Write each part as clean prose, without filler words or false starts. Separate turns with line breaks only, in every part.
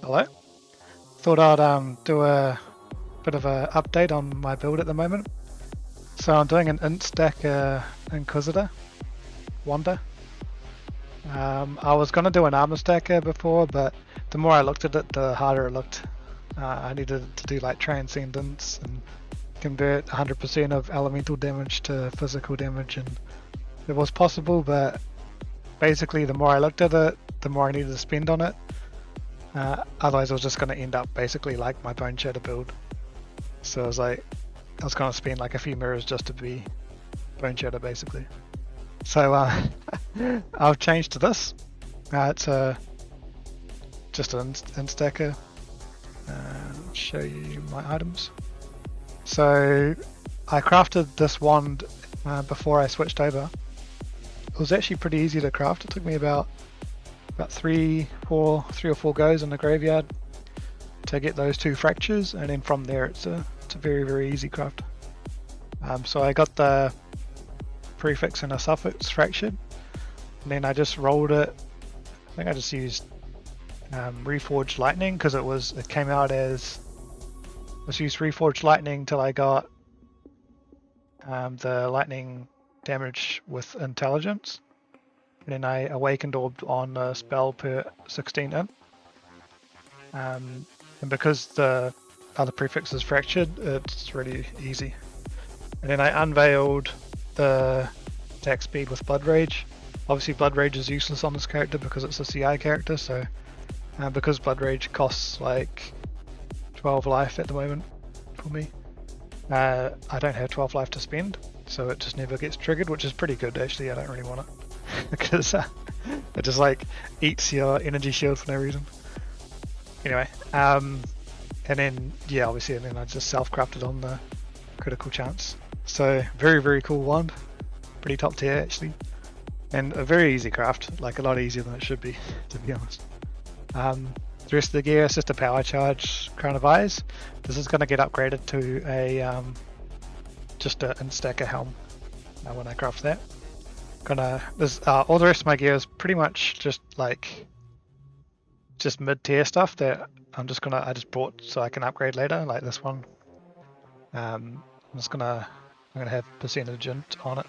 Hello. Thought I'd do a bit of a update on my build at the moment. So I'm doing an int stack Inquisitor Wanda. I was going to do an armor stacker before, but the more I looked at it, the harder it looked. I needed to do like transcendence and convert 100% of elemental damage to physical damage, and it was possible, but basically the more I looked at it, the more I needed to spend on it. Otherwise I was just going to end up basically like my Bone Shatter build. So I was going to spend like a few mirrors just to be Bone Shatter basically. So I've changed to this. It's just an instacker. I'll show you my items. So I crafted this wand before I switched over. It was actually pretty easy to craft. It took me about three or four goes in the graveyard to get those two fractures, and then from there it's a very easy craft. So I got the prefix and a suffix fractured, and then I just rolled it. I think I just used Reforged Lightning because it came out as, let's use Reforged Lightning till I got the lightning damage with intelligence. And then I awakened orb on a spell per 16 int. And because the other prefix is fractured, it's really easy. And then I unveiled the attack speed with Blood Rage. Obviously Blood Rage is useless on this character because it's a CI character, so because Blood Rage costs like 12 life at the moment for me, I don't have 12 life to spend, so it just never gets triggered, which is pretty good actually. I don't really want it because it just like eats your energy shield for no reason. Anyway, and then yeah, obviously, and then I just self-crafted on the critical chance. So very cool wand, pretty top tier actually, and a very easy craft, like a lot easier than it should be, to be honest. The rest of the gear is just a power charge Crown of Eyes. This is going to get upgraded to a just an instacker helm when I craft that. All the rest of my gear is pretty much just mid-tier stuff that I just bought so I can upgrade later, like this one. I'm gonna have percentage int on it.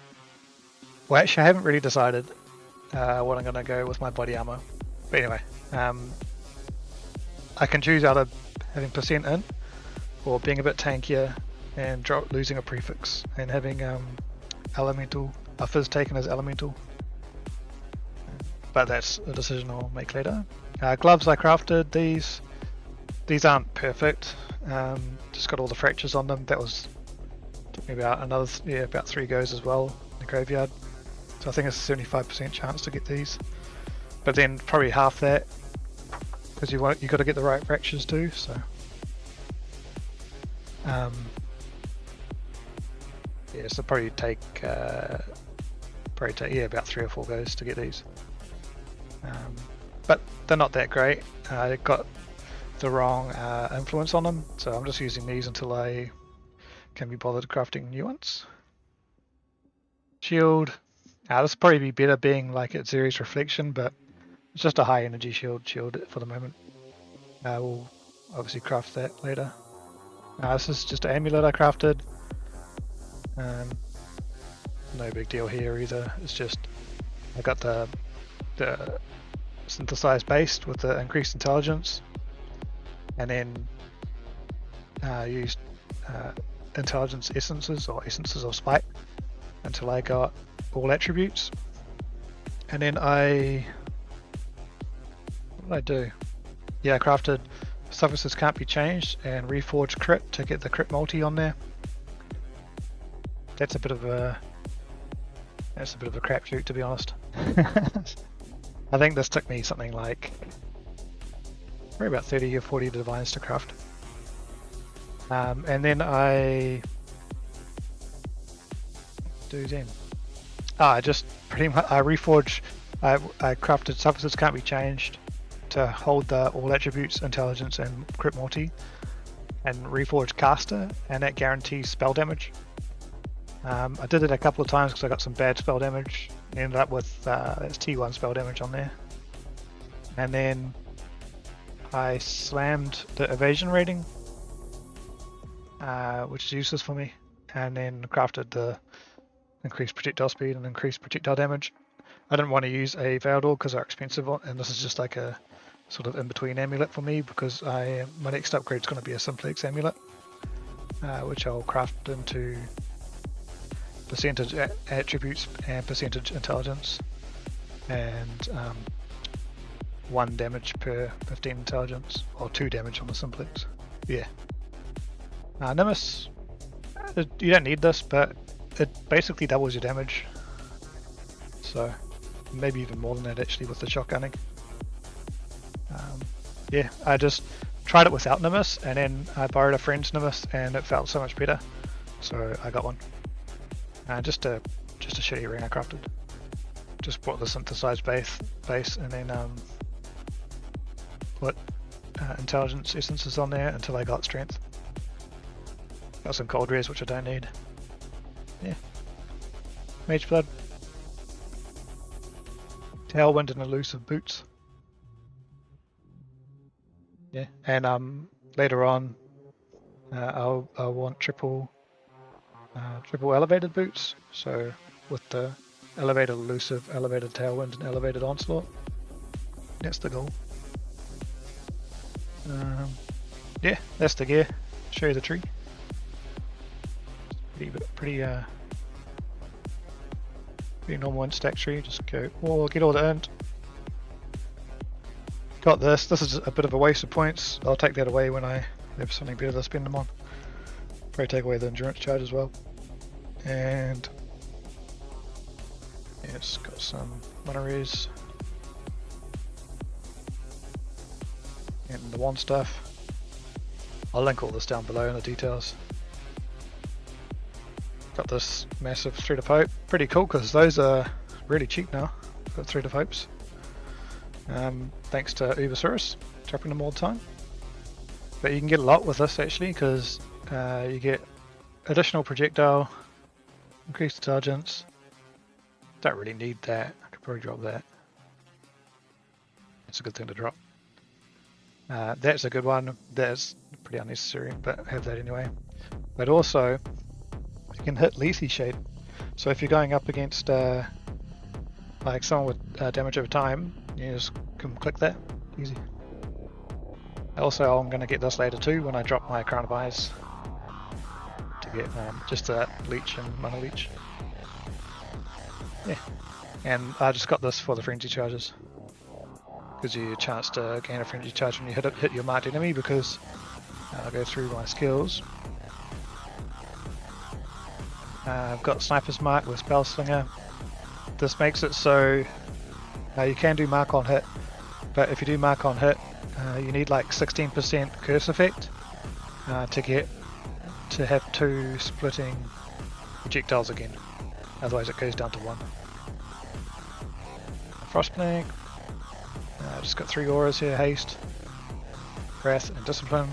Well, actually I haven't really decided what I'm gonna go with my body armor. But anyway, I can choose either having percent int or being a bit tankier and losing a prefix and having elemental fizz taken as elemental. But that's a decision I'll make later. Gloves I crafted, these aren't perfect. Just got all the fractures on them. Took me about 3 goes as well in the graveyard. So I think it's a 75% chance to get these. But then probably half that because you got to get the right fractures too. So yeah, so probably take about 3 or 4 goes to get these. But they're not that great. I got the wrong influence on them, so I'm just using these until I can be bothered crafting new ones. Shield. This will probably be better being like Atziri's Reflection, but it's just a high energy shield for the moment. We'll obviously craft that later. This is just an amulet I crafted. No big deal here either. It's just I got the synthesized base with the increased intelligence, and then used intelligence essences or essences of spite until I got all attributes. And then what did I do? Yeah, I crafted suffixes can't be changed and reforged crit to get the crit multi on there. That's a bit of a crapshoot, to be honest. I think this took me something like probably about 30 or 40 divines to craft. And then I just pretty much I crafted suffixes can't be changed to hold the all attributes, intelligence and crit multi, and reforged caster, and that guarantees spell damage. I did it a couple of times because I got some bad spell damage. Ended up with that's T1 spell damage on there. And then I slammed the evasion rating, which is useless for me, and then crafted the increased projectile speed and increased projectile damage. I didn't want to use a Veiled Orb because they're expensive, and this is just like a sort of in-between amulet for me, because my next upgrade is going to be a Simplex amulet, which I'll craft into percentage attributes and percentage intelligence, and 1 damage per 15 intelligence, or 2 damage on the Simplex. Yeah. Nimbus, you don't need this, but it basically doubles your damage, so maybe even more than that actually with the shotgunning. Yeah, I just tried it without Nimbus, and then I borrowed a friend's Nimbus and it felt so much better, so I got one. Just a shitty ring I crafted. Just bought the synthesized base and then put intelligence essences on there until I got strength. Got some cold res which I don't need. Yeah. Mage blood. Tailwind and elusive boots. Yeah, and later on I'll want triple elevated boots. So with the elevated elusive, elevated tailwind, and elevated onslaught. That's the goal. Yeah, that's the gear. Show you the tree. Pretty normal in stack tree. Just go, get all the earned. Got this. This is a bit of a waste of points. I'll take that away when I have something better to spend them on. Probably take away the endurance charge as well. And yeah, it's got some monorays and the wand stuff. I'll link all this down below in the details. Got this massive Thread of Hope. Pretty cool because those are really cheap now. Got Thread of Hopes. Thanks to Sirus, dropping them all the time. But you can get a lot with this actually, because you get additional projectile, increased intelligence. Don't really need that. I could probably drop that. It's a good thing to drop. That's a good one. That's pretty unnecessary, but have that anyway. But also, you can hit Lethe Shade. So if you're going up against like someone with damage over time, you just can click that. Easy. Also, I'm going to get this later too when I drop my Crown of Eyes to get just that leech and mana leech. Yeah, and I just got this for the frenzy charges. Gives you a chance to gain a frenzy charge when you hit your marked enemy, because I'll go through my skills. I've got Sniper's Mark with Spellslinger. This makes it so you can do mark on hit, but if you do mark on hit, you need like 16% curse effect to have 2 splitting projectiles again. Otherwise it goes down to 1. Frostplank. Just got 3 auras here: haste, wrath, and discipline.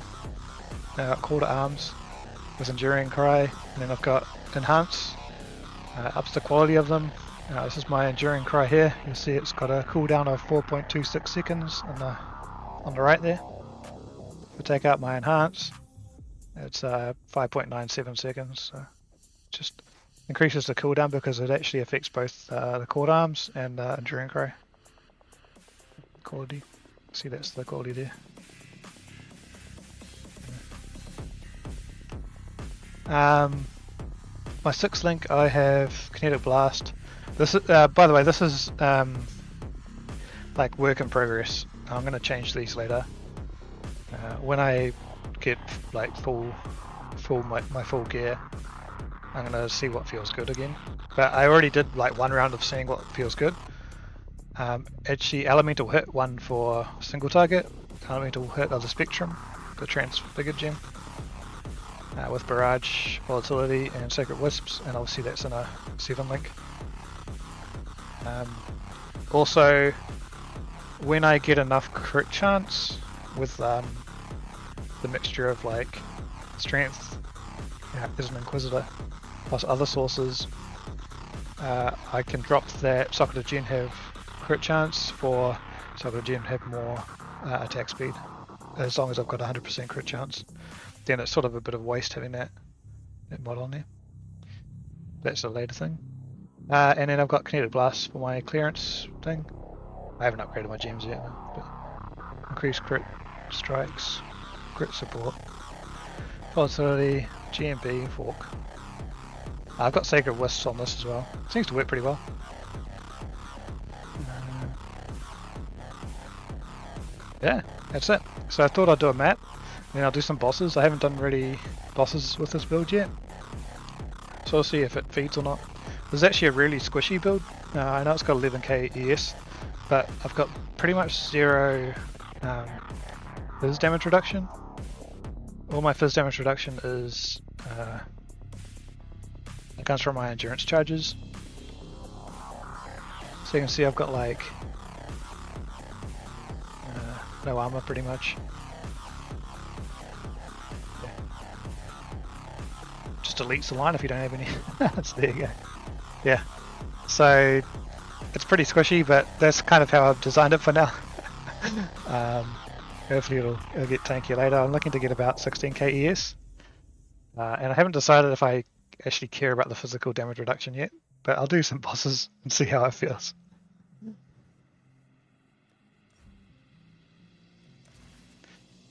Now I've got Call to Arms with enduring cry, and then I've got enhance. Ups the quality of them. This is my enduring cry here. You'll see it's got a cooldown of 4.26 seconds on the right there. If I take out my enhance, it's 5.97 seconds. So just increases the cooldown because it actually affects both the Called Arms and enduring cry. Quality. See, that's the quality there. My 6th link, I have Kinetic Blast. This is, by the way, this is like work in progress. I'm going to change these later. When I get like my full gear, I'm going to see what feels good again. But I already did like 1 round of seeing what feels good. Actually, Elemental Hit, 1 for single target. Elemental Hit of the Spectrum, the Transfigured gem. With Barrage, Volatility, and Sacred Wisps, and obviously that's in a 7 link. Also, when I get enough crit chance with the mixture of like strength as an Inquisitor plus other sources, I can drop that Socket of Gen have crit chance for Socket of Gen have more attack speed. as long as I've got 100% crit chance. Then it's sort of a bit of waste having that mod on there. That's a later thing. And then I've got Kinetic Blast for my clearance thing. I haven't upgraded my gems yet, but increased crit strikes, crit support, volatility, GMB, fork. I've got Sacred Wisps on this as well. Seems to work pretty well. Yeah, that's it. So I thought I'd do a map, and then I'll do some bosses. I haven't done really bosses with this build yet, so I'll see if it feeds or not. This is actually a really squishy build. I know it's got 11k ES, but I've got pretty much 0 fizz damage reduction. All my fizz damage reduction is it comes from my endurance charges. So you can see I've got like no armor pretty much. Yeah. Just deletes the line if you don't have any. So there you go. Yeah. So it's pretty squishy, but that's kind of how I've designed it for now. Hopefully it'll get tanky later. I'm looking to get about 16k ES. And I haven't decided if I actually care about the physical damage reduction yet, but I'll do some bosses and see how it feels.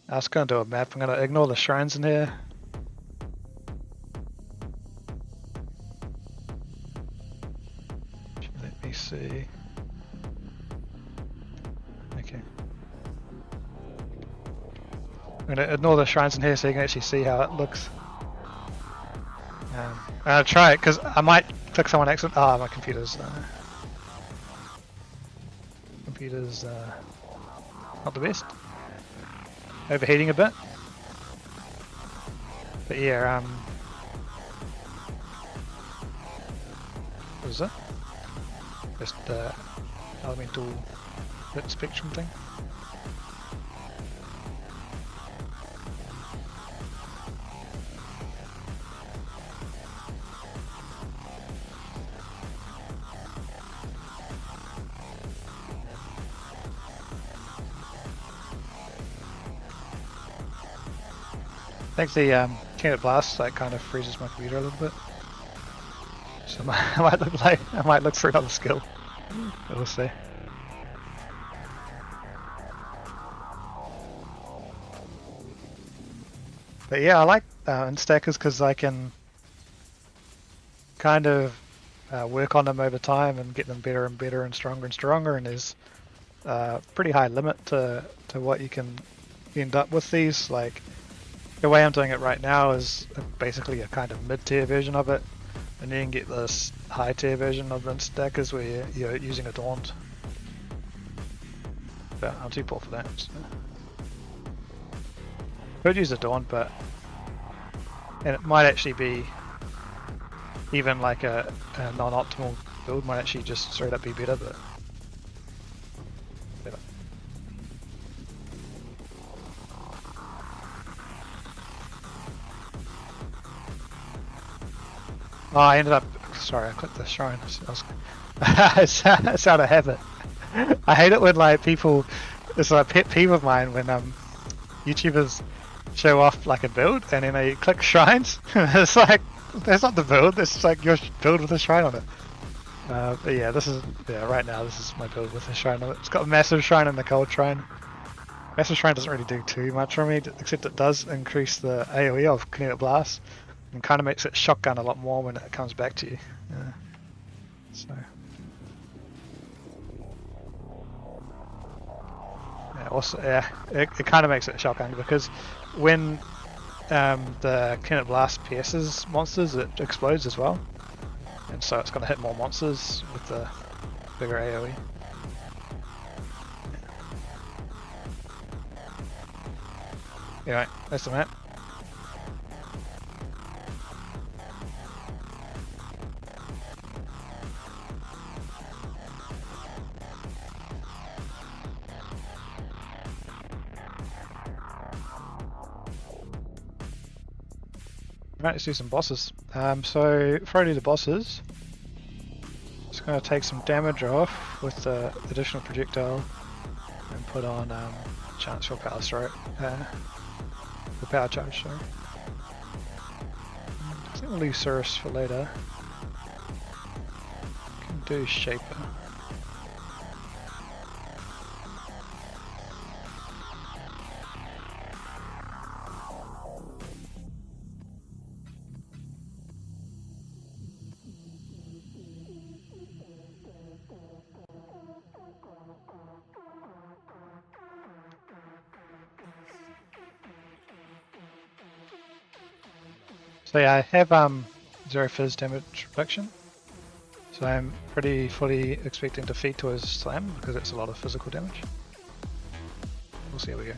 I was going to do a map. I'm going to ignore the shrines in here. Let me see. Okay. I'm going to ignore the shrines in here so you can actually see how it looks. I'll try it because I might click someone next. Ah, my computer's not the best. Overheating a bit. But yeah, what is it? Just elemental bit spectrum thing. I think the Kinetic Blast like kind of freezes my computer a little bit, so I might look for another skill. We'll see. But yeah, I like instackers because I can kind of work on them over time and get them better and better and stronger, and there's a pretty high limit to what you can end up with these. Like, the way I'm doing it right now is basically a kind of mid-tier version of it, and then you can get this high-tier version of the instackers where you're using Adorned. But I'm too poor for that. So. Could use Adorned, but and it might actually be even like a non-optimal build might actually just straight up be better, but better. Oh, I ended up. Sorry, I clicked the shrine. It's out of habit. I hate it when like people. It's like a pet peeve of mine when YouTubers show off like a build and then they click shrines. It's like that's not the build. It's like your build with a shrine on it. But yeah, right now this is my build with a shrine on it. It's got a massive shrine and the cold shrine. Massive shrine doesn't really do too much for me, except it does increase the AoE of Kinetic Blast. And kind of makes it shotgun a lot more when it comes back to you. So yeah, also it kind of makes it shotgun because when the Kinetic Blast pierces monsters, it explodes as well, and so it's going to hit more monsters with the bigger AoE. Anyway, that's the map. Right, let's do some bosses. So before I do the bosses, just going to take some damage off with the additional projectile and put on chance for power throw. The power charge, sorry. I think we'll leave Sirus for later. Can do Shaper. So yeah, I have 0 fizz damage reduction. So I'm pretty fully expecting defeat to his slam because it's a lot of physical damage. We'll see how we go.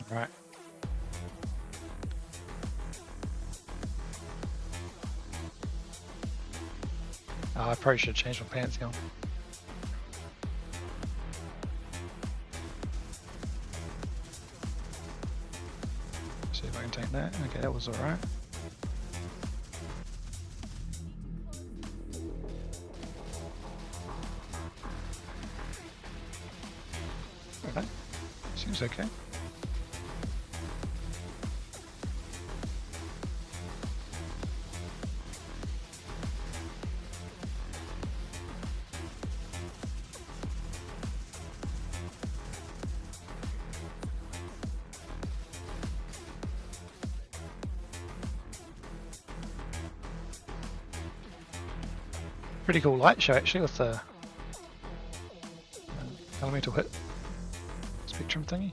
Right. I probably should change my pantheon. See if I can take that. Okay, that was alright. Okay, seems okay. Pretty cool light show actually with the elemental hit spectrum thingy.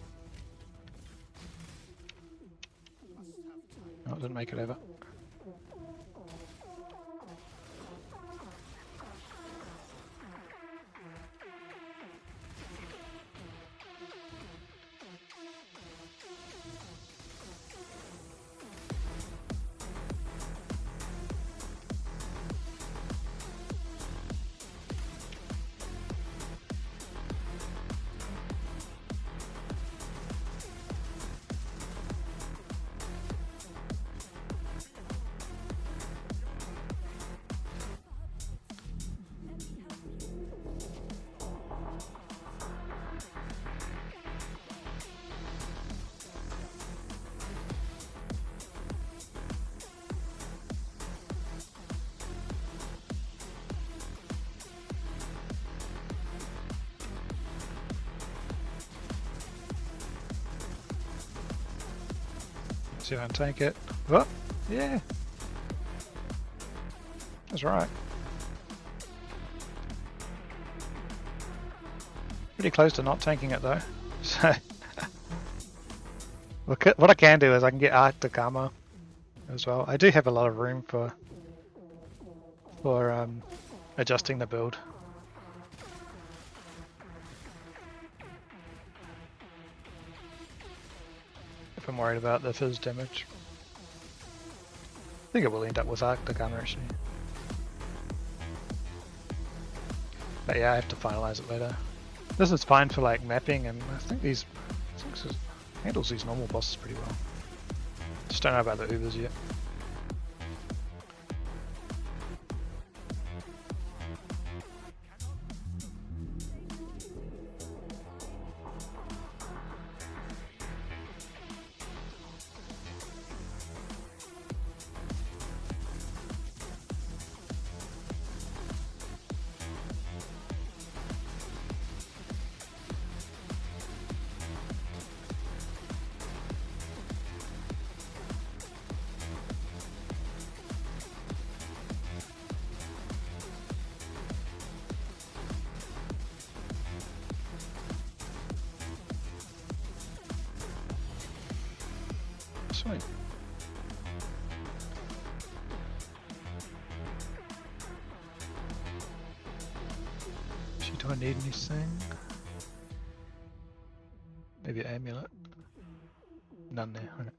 Oh, it didn't make it over. See if I can take it. Oh, yeah. That's right. Pretty close to not tanking it though. So what I can do is I can get Arctic armor as well. I do have a lot of room for adjusting the build. If I'm worried about the fizz damage. I think it will end up with Arctic armor actually. But yeah, I have to finalize it later. This is fine for like mapping, and I think this handles these normal bosses pretty well. Just don't know about the Ubers yet. Sweet. Actually, do I need anything? Maybe an amulet. None there. Okay.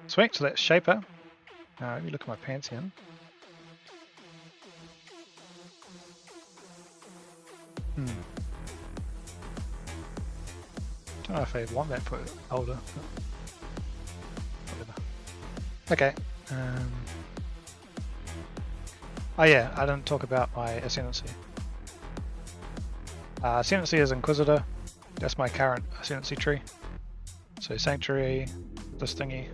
Sweet, so that's Shaper. Let me look at my Pantheon. Don't know if I want that for older. Whatever. Okay. Oh yeah, I didn't talk about my Ascendancy. Ascendancy is Inquisitor. That's my current Ascendancy tree. So Sanctuary, this thingy,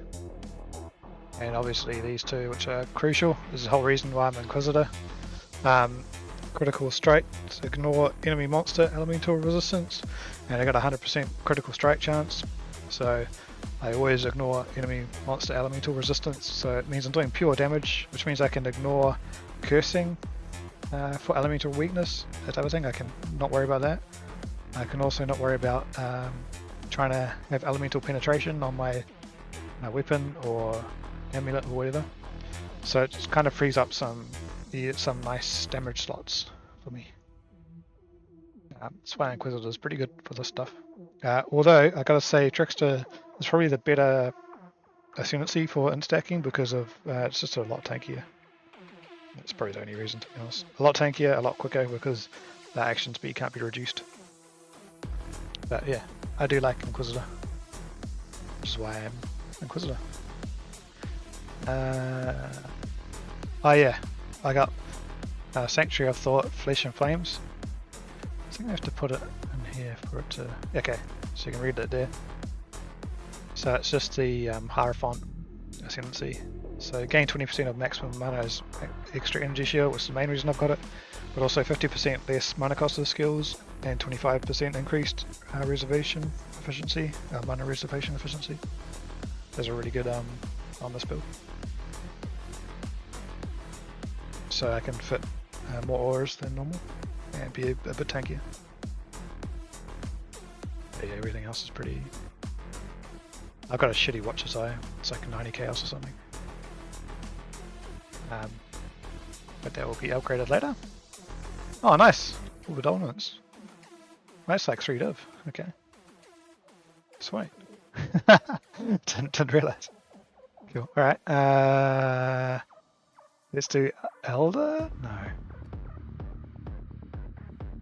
and obviously these two, which are crucial. This is the whole reason why I'm Inquisitor. Critical strike, so ignore enemy monster elemental resistance, and I got 100% critical strike chance, so I always ignore enemy monster elemental resistance. So it means I'm doing pure damage, which means I can ignore cursing for elemental weakness, that type of thing. I can not worry about that. I can also not worry about trying to have elemental penetration on my weapon or amulet or whatever. So it just kind of frees up some nice damage slots for me. That's why Inquisitor is pretty good for this stuff. Although I gotta say, Trickster is probably the better ascendancy for instacking because of it's just a lot tankier. That's probably the only reason, to be honest. A lot tankier, a lot quicker because the action speed can't be reduced. But yeah, I do like Inquisitor, which is why I'm Inquisitor. Oh yeah, I got Sanctuary of Thought, Flesh and Flames. I think I have to put it in here for it to... Okay, so you can read it there. So it's just the Hierophant Ascendancy. So gain 20% of maximum mana as extra energy shield, which is the main reason I've got it. But also 50% less mana cost of the skills and 25% increased reservation efficiency, mana reservation efficiency. Those are really good on this build. So I can fit more auras than normal and be a bit tankier. But yeah, everything else is pretty... I've got a shitty Watcher's Eye, it's like 90 chaos or something. But that will be upgraded later. Oh nice! All the dominance. That's like 3 div, okay. Sweet. didn't realise. Cool, alright. Let's do Elder? No.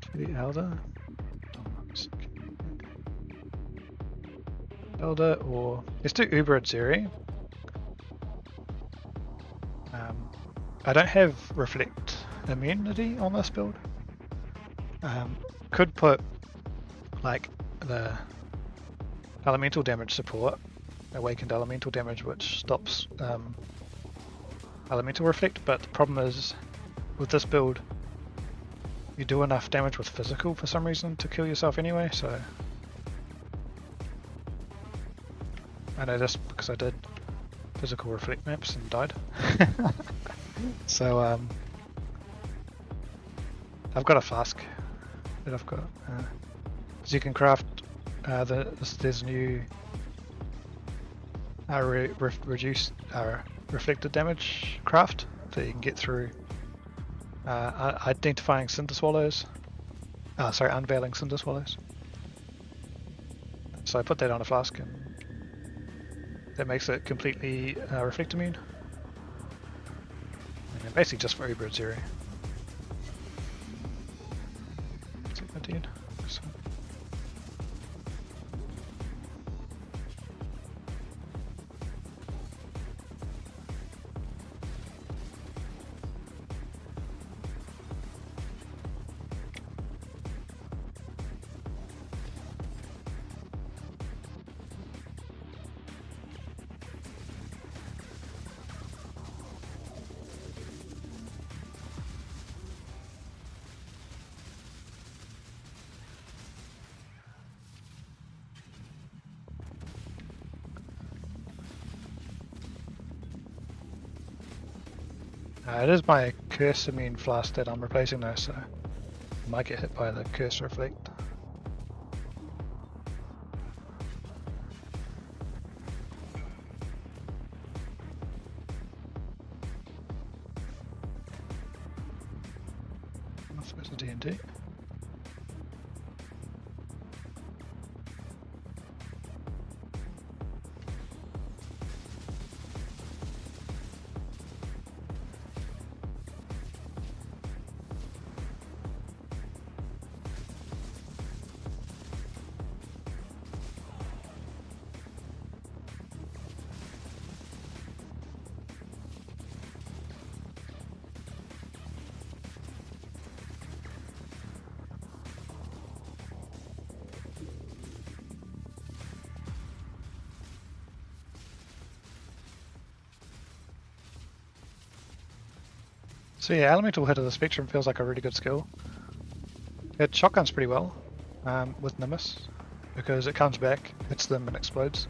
Should we Elder? Elder or... Let's do Uber Atziri. I don't have Reflect immunity on this build. Could put like the elemental damage support, awakened elemental damage, which stops elemental reflect, but the problem is with this build you do enough damage with physical for some reason to kill yourself anyway, so I know this because I did physical reflect maps and died. So I've got a flask that I've got, so you can craft there's new reduced reflected damage craft that you can get through identifying cinder swallows. Unveiling cinder swallows. So I put that on a flask and that makes it completely reflect immune. And basically just for Uber Atziri. That's what I did. So. It is my curse immune flask that I'm replacing though, so Might get hit by the curse reflect. I'm not supposed to D&D. So yeah, Elemental Hit of the Spectrum feels like a really good skill. It shotguns pretty well with Nimbus, because it comes back, hits them and explodes.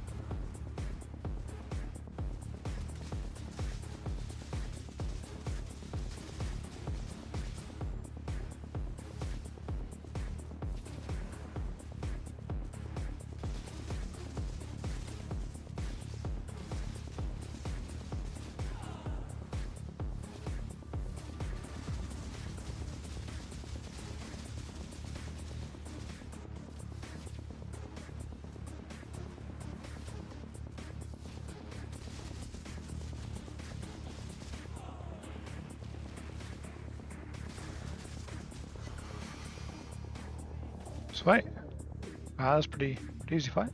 Sweet. That was pretty easy fight.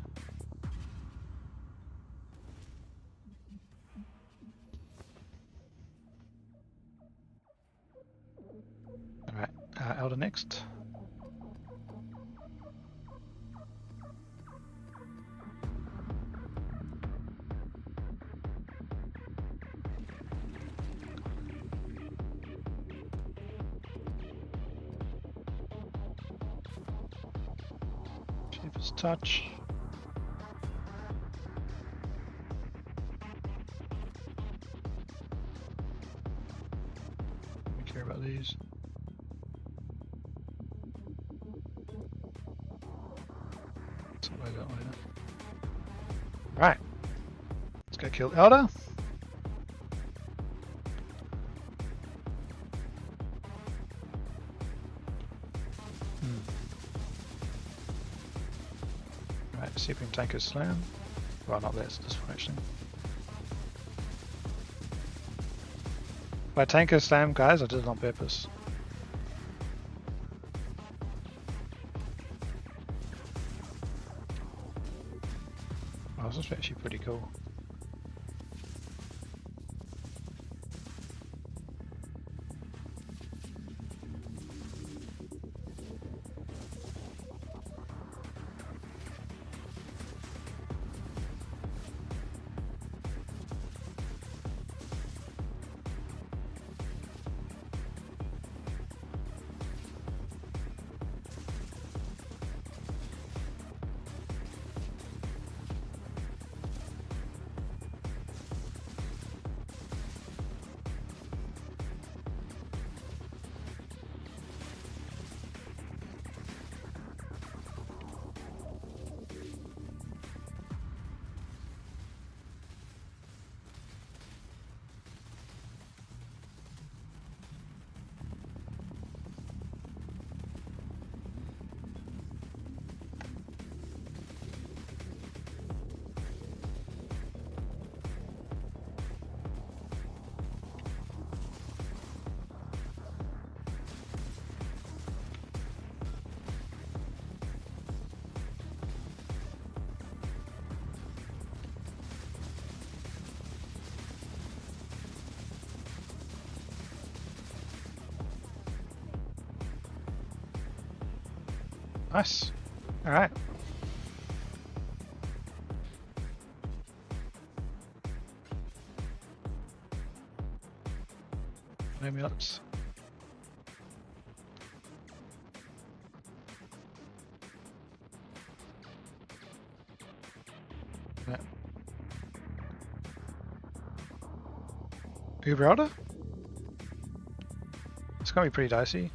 Alright, Elder next. Shepherd's Touch. Don't care about these. Right, let's go kill Elder. Right, see if we can tank his slam. Well, not this one actually. By tank his slam, guys, I did it on purpose. Oh, this is actually pretty cool. Nice. Alright. Amulets. Yeah. Uber Elder? It's gonna be pretty dicey.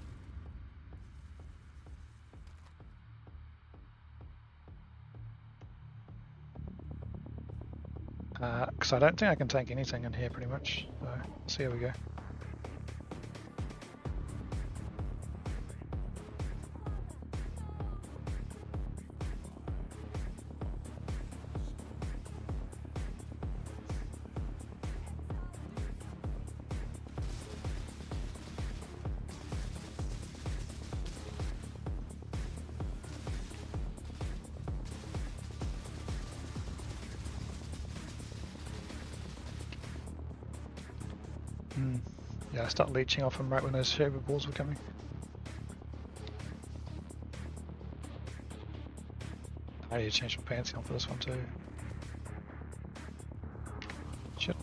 Because I don't think I can tank anything in here pretty much. So, see how we go. Yeah, I start leeching off him right when those shaper balls were coming. I need to change my pantheon for this one too. Shit.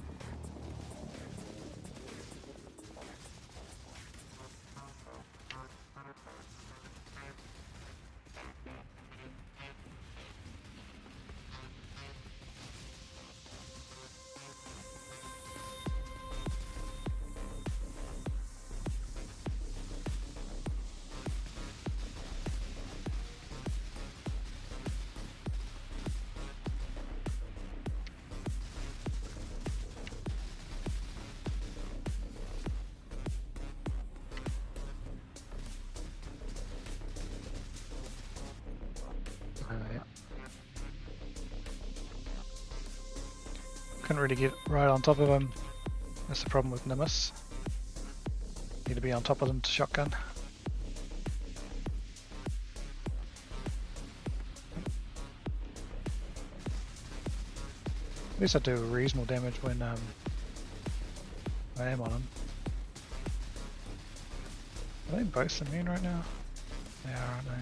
Yeah. Couldn't really get right on top of him. That's the problem with Nimbus. Need to be on top of them to shotgun. At least I do reasonable damage when I am on them. Are they both immune right now? They are, aren't they?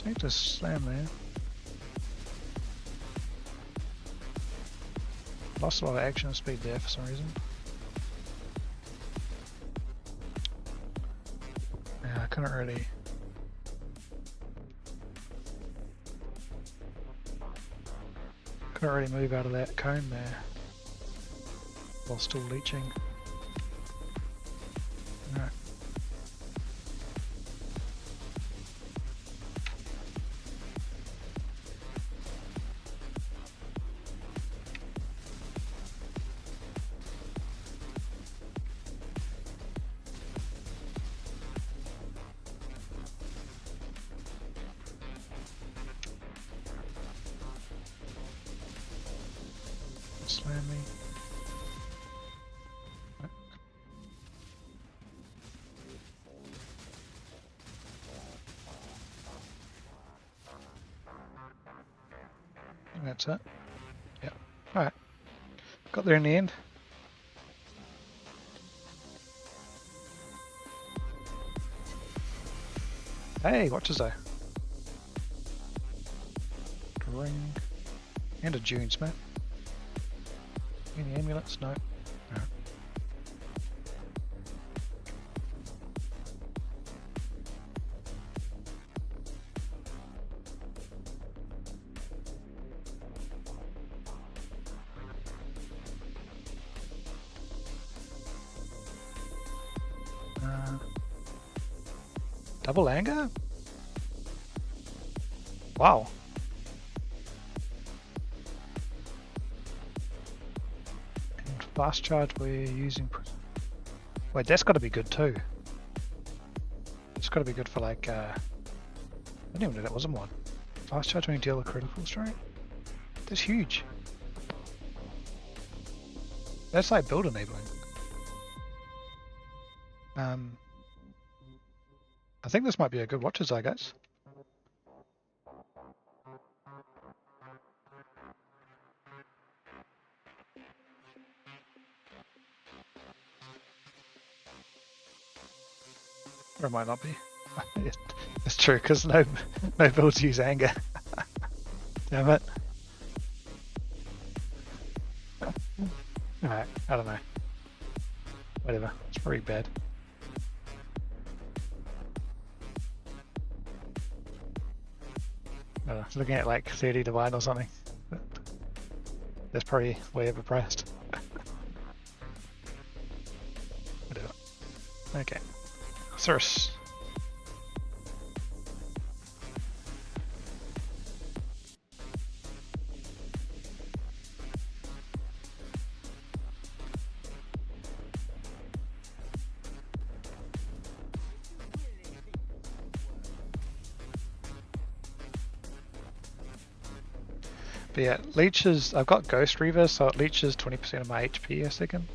Take this slam there. Lost a lot of action speed there for some reason. Yeah, I couldn't really. Couldn't really move out of that cone there while still leeching. No. Slam me. That's it. Yep. Alright. Got there in the end. Hey, watch us though. Ring. And a June Smith. Any amulets? No. No. Double anger? Wow. Fast charge we're using. Wait, that's got to be good too. It's got to be good for like. I didn't even know that wasn't one. Fast charge when you deal a critical strike. That's huge. That's like build enabling. I think this might be a good watcher's eye, guys. Or it might not be. It's true, because no builds use anger. Damn it. Alright, I don't know. Whatever, it's pretty bad. I don't know, looking at like 30 to 1 or something. That's probably way overpriced. Whatever. Okay. Sirus. But yeah, leeches, I've got Ghost Reaver, so it leeches 20% of my HP a second.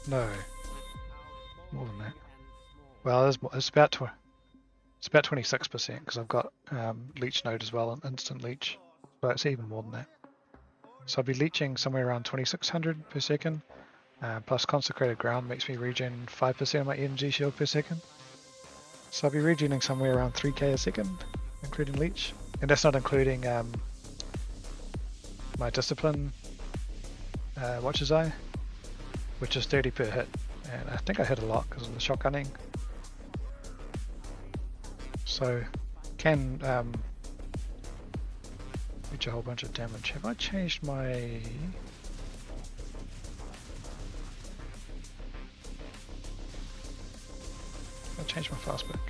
No. More than that. Well, it's about 26% because I've got Leech Node as well, and Instant Leech. So it's even more than that. So I'll be leeching somewhere around 2600 per second. Plus Consecrated Ground makes me regen 5% of my energy shield per second. So I'll be regening somewhere around 3k a second, including Leech. And that's not including my Discipline Watcher's Eye, which is 30 per hit. And I think I hit a lot because of the shotgunning. So can reach a whole bunch of damage. Have I changed my... I'll change my fastback.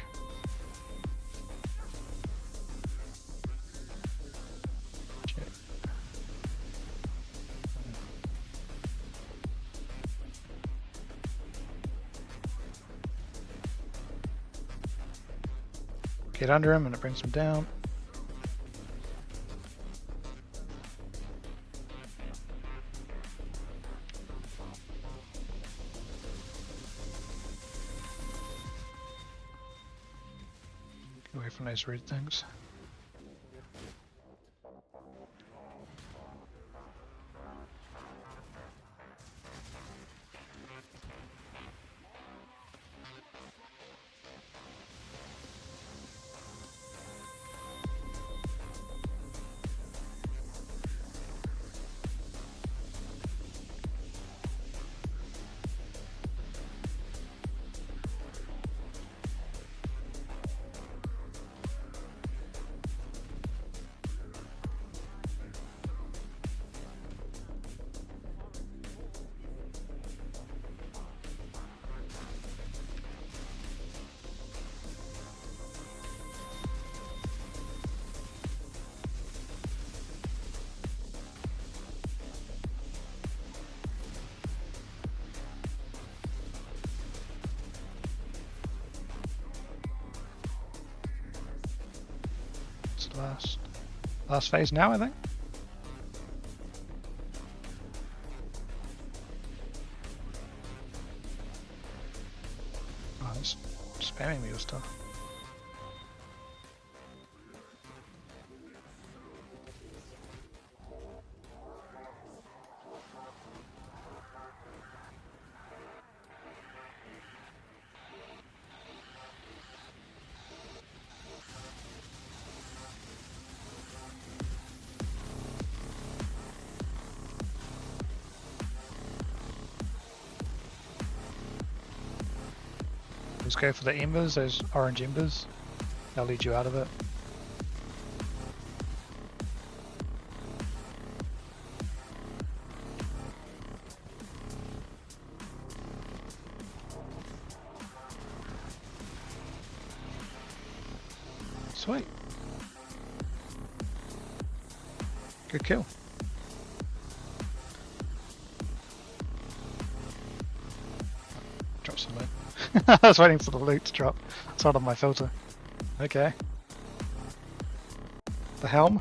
Get under him and it brings him down. Get away from those red things. Last phase now, I think. Oh, it's spamming me with stuff. Just go for the embers, those orange embers. They'll lead you out of it. Sweet. Good kill. Drop some loot. I was waiting for the loot to drop. It's not on my filter. Okay. The helm.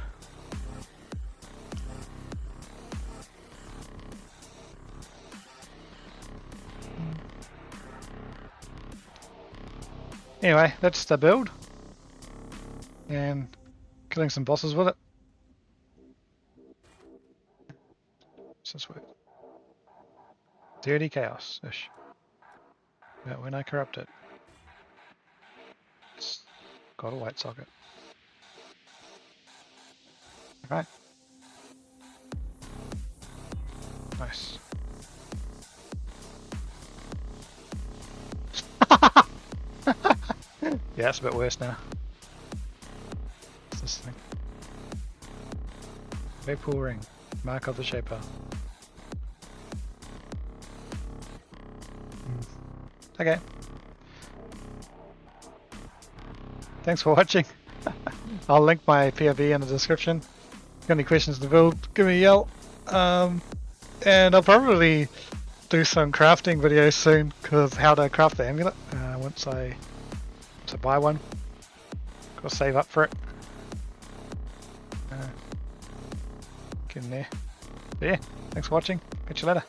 Anyway, that's the build. And killing some bosses with it. So sweet. Dirty chaos-ish. But when I corrupt it, it's got a white socket. Right. Nice. Yeah, it's a bit worse now. What's this thing? Maple ring. Mark of the Shaper. Okay. Thanks for watching. I'll link my POV in the description. If you got any questions in the build, give me a yell. And I'll probably do some crafting videos soon, because how to craft the amulet once I buy one. Gotta save up for it. Get in there. But yeah, thanks for watching. Catch you later.